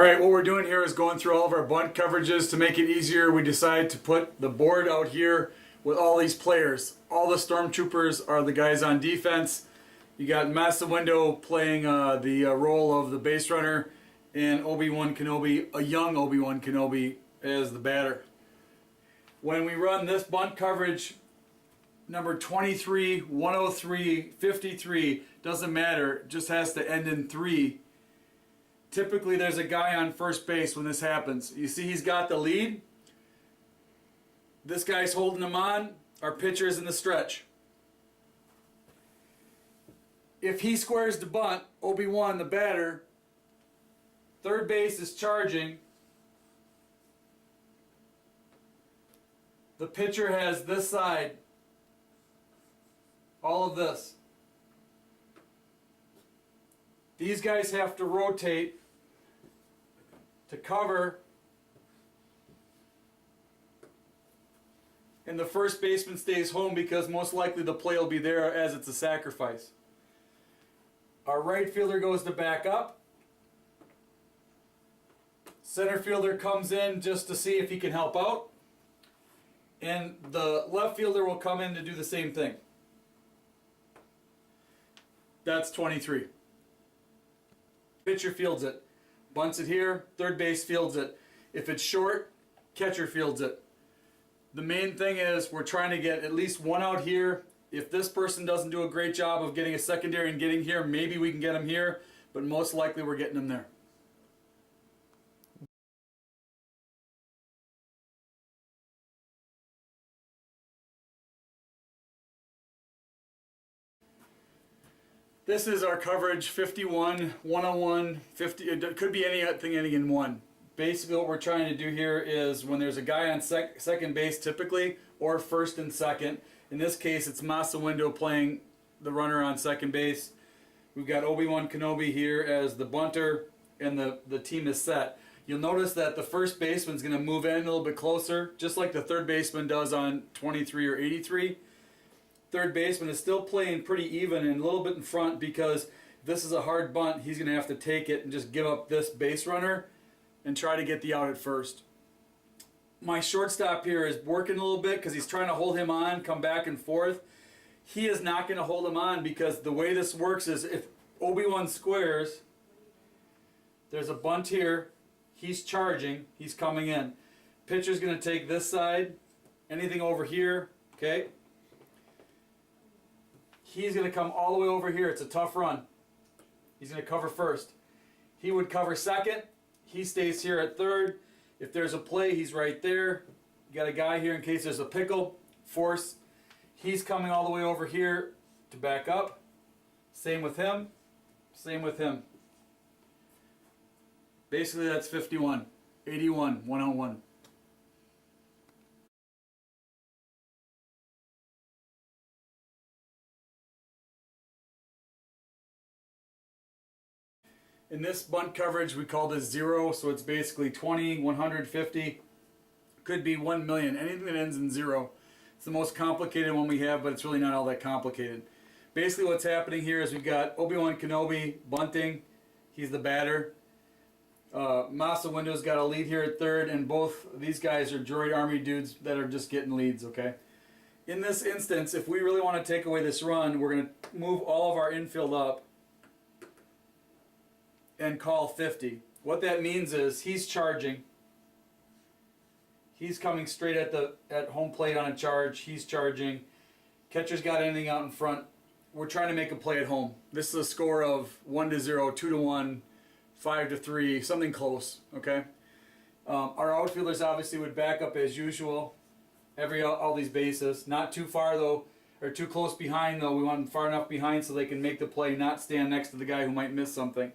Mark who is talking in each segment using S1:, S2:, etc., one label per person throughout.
S1: Alright, what we're doing here is going through all of our bunt coverages. To make it easier, we decided to put the board out here with all these players. All the stormtroopers are the guys on defense. You got Massa Window playing the role of the base runner, and Obi-Wan Kenobi, a young Obi-Wan Kenobi, as the batter. When we run this bunt coverage, number 23, 103, 53, doesn't matter, it just has to end in 3. Typically there's a guy on first base when this happens. You see he's got the lead. This guy's holding him on. Our pitcher is in the stretch. If he squares the bunt, Obi-Wan, the batter, third base is charging. The pitcher has this side. All of this. These guys have to rotate to cover, and the first baseman stays home because most likely the play will be there as it's a sacrifice. Our right fielder goes to back up. Center fielder comes in just to see if he can help out, and the left fielder will come in to do the same thing. That's 23. Pitcher fields it. Bunts it here, third base fields it. If it's short, catcher fields it. The main thing is we're trying to get at least one out here. If this person doesn't do a great job of getting a secondary and getting here, maybe we can get him here, but most likely we're getting him there. This is our coverage, 51, 101, 50, it could be anything ending in 1. Basically what we're trying to do here is when there's a guy on second base typically, or first and second, in this case it's Massa Window playing the runner on second base. We've got Obi-Wan Kenobi here as the bunter, and the team is set. You'll notice that the first baseman's going to move in a little bit closer, just like the third baseman does on 23 or 83. Third baseman is still playing pretty even and a little bit in front because if this is a hard bunt, he's going to have to take it and just give up this base runner and try to get the out at first. My shortstop here is working a little bit because he's trying to hold him on, come back and forth. He is not going to hold him on because the way this works is if Obi-Wan squares, there's a bunt here, he's charging, he's coming in. Pitcher's going to take this side, anything over here, okay? He's going to come all the way over here. It's a tough run. He's going to cover first. He would cover second. He stays here at third. If there's a play, he's right there. You got a guy here in case there's a pickle. Force. He's coming all the way over here to back up. Same with him. Same with him. Basically, that's 51. 81. 101. In this bunt coverage, we call this 0, so it's basically 20, 150, could be 1 million, anything that ends in 0. It's the most complicated one we have, but it's really not all that complicated. Basically what's happening here is we've got Obi-Wan Kenobi bunting, he's the batter. Massa Window's got a lead here at third, and both these guys are droid army dudes that are just getting leads, okay? In this instance, if we really want to take away this run, we're going to move all of our infield up and call 50. What that means is he's charging. He's coming straight at home plate on a charge. He's charging. Catcher's got anything out in front. We're trying to make a play at home. This is a score of 1-0, 2-1, 5-3, something close. Okay. Our outfielders obviously would back up as usual. All these bases. Not too far though, or too close behind though. We want them far enough behind so they can make the play, not stand next to the guy who might miss something.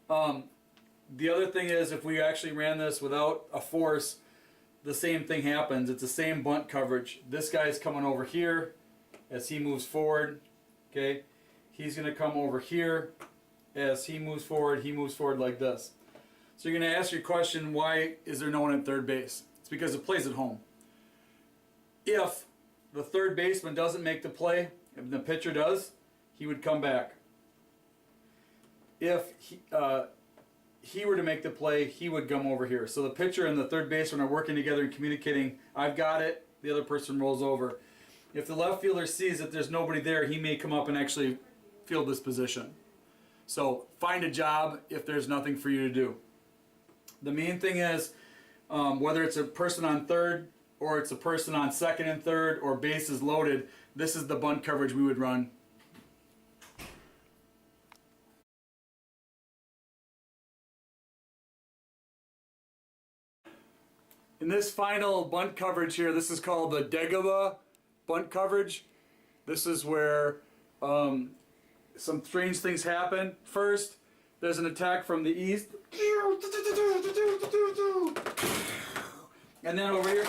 S1: The other thing is if we actually ran this without a force, the same thing happens. It's the same bunt coverage. This guy's coming over here as he moves forward. Okay, he's going to come over here as he moves forward like this. So you're going to ask your question, why is there no one at third base? It's because the play's at home. If the third baseman doesn't make the play, if the pitcher does, he would come back. If he were to make the play, he would come over here. So the pitcher and the third baseman are working together and communicating, I've got it, the other person rolls over. If the left fielder sees that there's nobody there, he may come up and actually field this position. So find a job if there's nothing for you to do. The main thing is, whether it's a person on third or it's a person on second and third or bases loaded, this is the bunt coverage we would run. In this final bunt coverage here, this is called the Degaba bunt coverage. This is where some strange things happen. First, there's an attack from the east. And then over here,